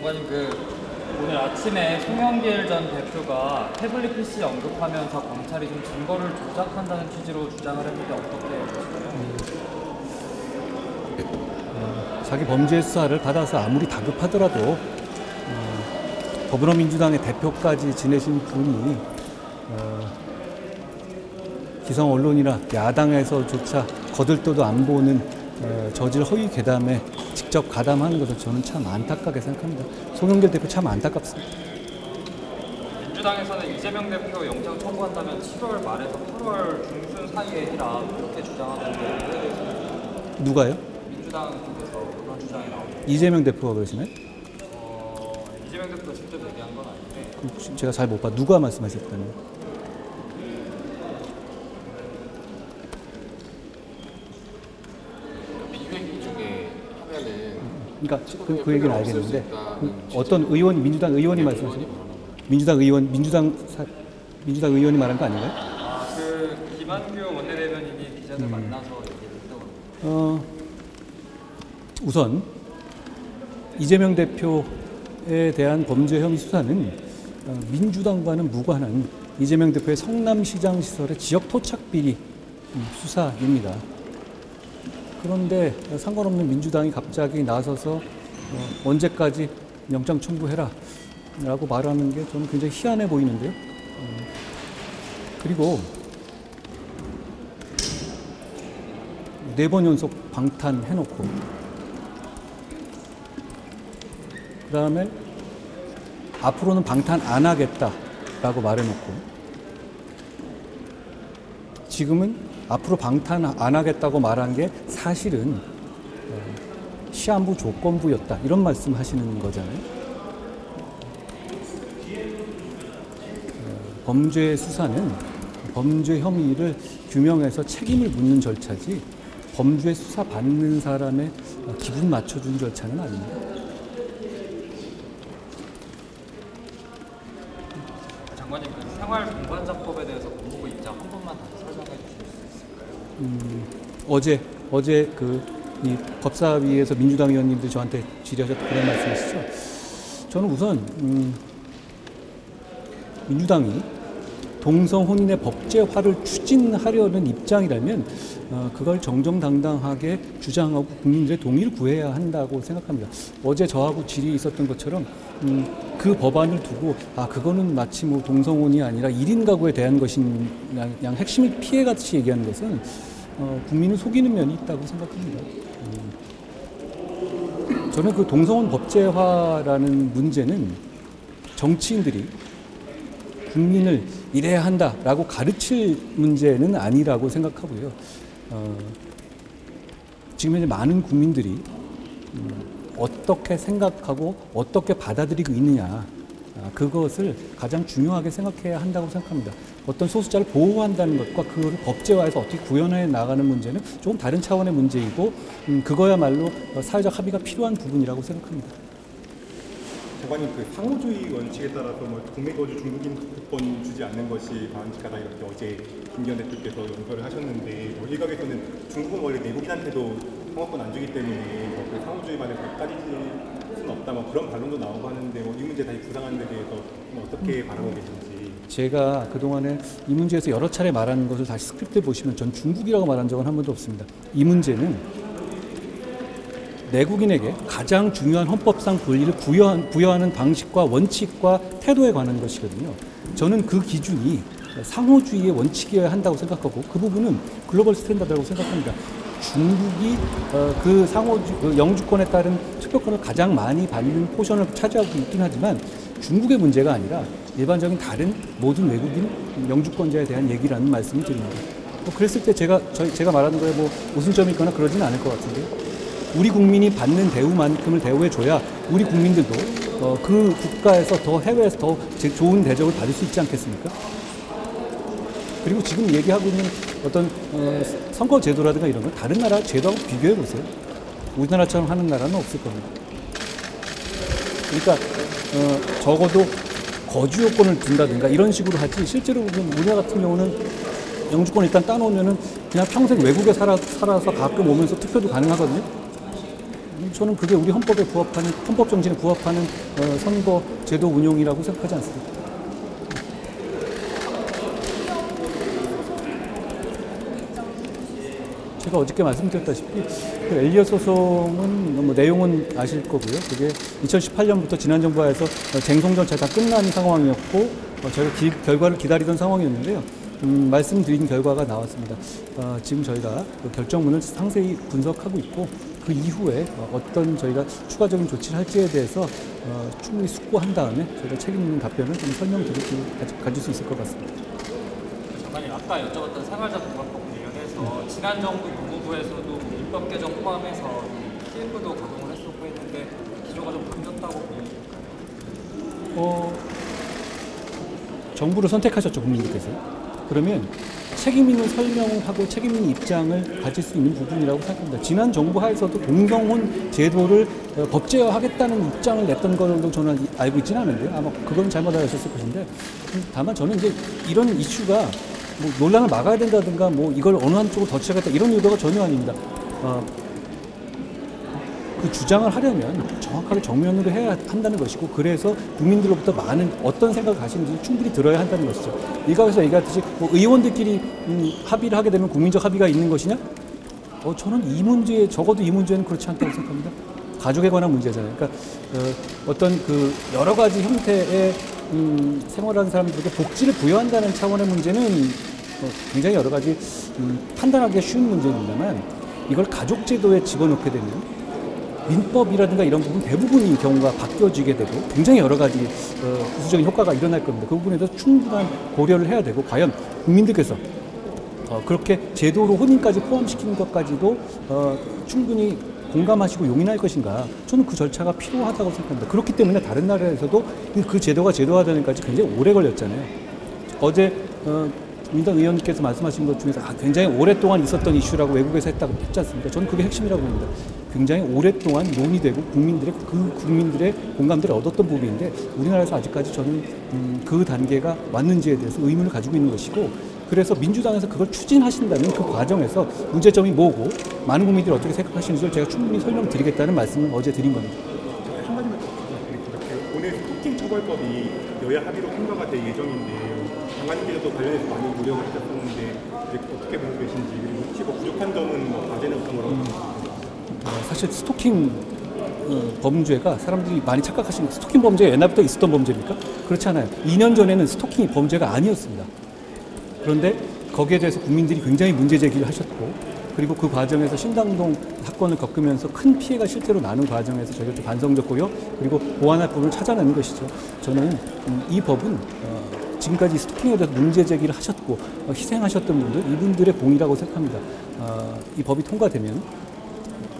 장관님, 오늘 아침에 송영길 전 대표가 태블릿 PC 언급하면서 검찰이 좀 증거를 조작한다는 취지로 주장을 했는데 어떻게 보시나요? 자기 범죄 수사를 받아서 아무리 다급하더라도 더불어민주당의 대표까지 지내신 분이 기성 언론이나 야당에서조차 거들떠도 안 보는 저질 허위 괴담에 직접 가담하는 것을 저는 참 안타깝게 생각합니다. 송영길 대표 참 안타깝습니다. 민주당에서는 이재명 대표 영장 청구한다면 7월 말에서 8월 중순 사이에 해라 이렇게 주장하던데 누가요? 민주당 쪽에서 그런 주장이 나옵니다. 이재명 대표가 그러시나요? 이재명 대표가 직접 얘기한 건 아닌데 제가 잘 못 봐. 누가 말씀하셨다는? 비회기 중에 하면은 그러니까 그 얘기는 알겠는데 어떤 의원이 민주당 의원이 말씀하신 민주당 의원이 말한 거 아닌가요? 김한규 원내대변인이 기자들 만나서 얘기를 했다고. 우선 이재명 대표에 대한 범죄 혐의 수사는 민주당과는 무관한 이재명 대표의 성남시장 시설의 지역 토착 비리 수사입니다. 그런데 상관없는 민주당이 갑자기 나서서 언제까지 영장 청구해라 라고 말하는 게 저는 굉장히 희한해 보이는데요. 그리고 4번 연속 방탄해놓고 그 다음에 앞으로는 방탄 안 하겠다라고 말해놓고 지금은 앞으로 방탄 안 하겠다고 말한 게 사실은 시한부 조건부였다 이런 말씀 하시는 거잖아요. 범죄 수사는 범죄 혐의를 규명해서 책임을 묻는 절차지 범죄 수사 받는 사람의 기분 맞춰주는 절차는 아닙니다. 장관님, 생활공간자법에 대해서 법무부 입장 한 번만 다시 설명해 주실 수 있을까요? 어제 이 법사위에서 민주당 의원님들이 저한테 질의하셨던 그런 말씀이시죠. 저는 우선 민주당이 동성 혼인의 법제화를 추진하려는 입장이라면 그걸 정정당당하게 주장하고 국민들의 동의를 구해야 한다고 생각합니다. 어제 저하고 질의 있었던 것처럼 그 법안을 두고 그거는 마치 뭐 동성혼이 아니라 1인 가구에 대한 것인 그냥 핵심을 피해같이 얘기하는 것은 국민을 속이는 면이 있다고 생각합니다. 저는 그 동성혼 법제화라는 문제는 정치인들이 국민을 이래야 한다라고 가르칠 문제는 아니라고 생각하고요. 지금 현재 많은 국민들이 어떻게 생각하고 어떻게 받아들이고 있느냐 그것을 가장 중요하게 생각해야 한다고 생각합니다. 어떤 소수자를 보호한다는 것과 그걸 법제화해서 어떻게 구현해 나가는 문제는 조금 다른 차원의 문제이고 그거야말로 사회적 합의가 필요한 부분이라고 생각합니다. 장관님, 상호주의 원칙에 따라서 국내거주 중국인 특권 주지 않는 것이 바람직하다 이렇게 어제 김기현 대표께서 연설을 하셨는데 일각에서는 중국은 원래 내국인한테도 상호권 안 주기 때문에 그 상호주의만을 따지실 수는 없다 그런 반론도 나오고 하는데 이 문제 다시 부상하는 데 대해서 어떻게 바라보고 계신지. 제가 그동안에 이 문제에서 여러 차례 말한 것을 다시 스크립트에 보시면 전 중국이라고 말한 적은 한 번도 없습니다. 이 문제는 내국인에게 가장 중요한 헌법상 권리를 부여하는 방식과 원칙과 태도에 관한 것이거든요. 저는 그 기준이 상호주의의 원칙이어야 한다고 생각하고 그 부분은 글로벌 스탠다드라고 생각합니다. 중국이 그 영주권에 따른 투표권을 가장 많이 받는 포션을 차지하고 있긴 하지만 중국의 문제가 아니라 일반적인 다른 모든 외국인 영주권자에 대한 얘기라는 말씀을 드립니다. 그랬을 때 제가 말하는 거에 오순점이 있거나 그러지는 않을 것 같은데요. 우리 국민이 받는 대우만큼을 대우해줘야 우리 국민들도 그 국가에서 더 해외에서 더 좋은 대접을 받을 수 있지 않겠습니까? 그리고 지금 얘기하고 있는 어떤 선거 제도라든가 이런 거 다른 나라 제도하고 비교해 보세요. 우리나라처럼 하는 나라는 없을 겁니다. 그러니까 적어도 거주 요건을 준다든가 이런 식으로 하지 실제로 우리나라 같은 경우는 영주권 일단 따놓으면은 그냥 평생 외국에 살아서 가끔 오면서 투표도 가능하거든요. 저는 그게 우리 헌법에 부합하는 헌법 정신에 부합하는 선거 제도 운용이라고 생각하지 않습니다. 제가 어저께 말씀드렸다시피 그 엘리엇 소송은 뭐 내용은 아실 거고요. 그게 2018년부터 지난 정부에서 쟁송 절차 다 끝난 상황이었고 저희가 결과를 기다리던 상황이었는데요. 말씀드린 결과가 나왔습니다. 지금 저희가 그 결정문을 상세히 분석하고 있고 그 이후에 어떤 저희가 추가적인 조치를 할지에 대해서 충분히 숙고한 다음에 저희가 책임 있는 답변을 좀 가질 수 있을 것 같습니다. 장관님 아까 여쭤봤던 생활자보건법 관련해서 지난 정부 노무부에서도 입법 개정 포함해서 TF도 가동을 했었고 했는데 기조가 좀 바뀌었다고 보여요. 정부를 선택하셨죠, 국민들께서. 그러면 책임 있는 설명을 하고 책임 있는 입장을 가질 수 있는 부분이라고 생각합니다. 지난 정부 하에서도 동성혼 제도를 법제화하겠다는 입장을 냈던 걸로 저는 알고 있지는 않은데요. 아마 그건 잘못 알으셨을 것인데, 다만 저는 이제 이런 이슈가 뭐 논란을 막아야 된다든가 뭐 이걸 어느 한쪽으로 더 치하겠다 이런 의도가 전혀 아닙니다. 그 주장을 하려면 정확하게 정면으로 해야 한다는 것이고, 그래서 국민들로부터 많은 어떤 생각을 가시는지 충분히 들어야 한다는 것이죠. 일각에서 얘기하듯이 뭐 의원들끼리 합의를 하게 되면 국민적 합의가 있는 것이냐? 저는 이 문제에, 적어도 이 문제는 그렇지 않다고 생각합니다. 가족에 관한 문제잖아요. 그러니까 어떤 그 여러 가지 형태의 생활하는 사람들에게 복지를 부여한다는 차원의 문제는 굉장히 여러 가지 판단하기가 쉬운 문제입니다만, 이걸 가족제도에 집어넣게 되면 민법이라든가 이런 부분 대부분의 경우가 바뀌어지게 되고 굉장히 여러 가지 부수적인 효과가 일어날 겁니다. 그 부분에 대해서 충분한 고려를 해야 되고, 과연 국민들께서 그렇게 제도로 혼인까지 포함시키는 것까지도 충분히 공감하시고 용인할 것인가, 저는 그 절차가 필요하다고 생각합니다. 그렇기 때문에 다른 나라에서도 그 제도가 제도화되는 까지 굉장히 오래 걸렸잖아요. 어제 민당 의원님께서 말씀하신 것 중에서 굉장히 오랫동안 있었던 이슈라고 외국에서 했지 않습니까? 저는 그게 핵심이라고 봅니다. 굉장히 오랫동안 논의되고 국민들의 공감들을 얻었던 부분인데, 우리나라에서 아직까지 저는 그 단계가 왔는지에 대해서 의문을 가지고 있는 것이고, 그래서 민주당에서 그걸 추진하신다면 그 과정에서 문제점이 뭐고 많은 국민들이 어떻게 생각하시는지를 제가 충분히 설명드리겠다는 말씀을 어제 드린 겁니다. 한 가지만 더 부탁드릴게요. 오늘 스토킹 처벌법이 여야 합의로 통과가 될 예정인데, 장관님께서도 관련해서 많이 노력을 하셨었는데 어떻게 보고 계신지, 그리고 혹시 뭐 부족한 점은 뭐 과제는 어떤 거라고 생각하세요? 사실 스토킹 범죄가 사람들이 많이 착각하시는, 스토킹 범죄가 옛날부터 있었던 범죄입니까? 그렇지 않아요. 2년 전에는 스토킹이 범죄가 아니었습니다. 그런데 거기에 대해서 국민들이 굉장히 문제 제기를 하셨고, 그리고 그 과정에서 신당동 사건을 겪으면서 큰 피해가 실제로 나는 과정에서 저희가 좀 반성적고요, 그리고 보완할 부분을 찾아내는 것이죠. 저는 이 법은 지금까지 스토킹에 대해서 문제 제기를 하셨고 희생하셨던 분들, 이분들의 공이라고 생각합니다. 이 법이 통과되면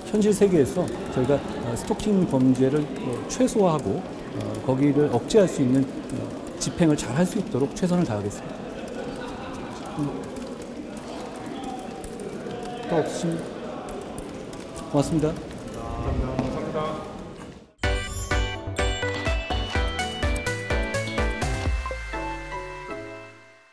현실 세계에서 저희가 스토킹 범죄를 최소화하고 거기를 억제할 수 있는 집행을 잘 할 수 있도록 최선을 다하겠습니다. 또 없으십니까? 고맙습니다. 감사합니다.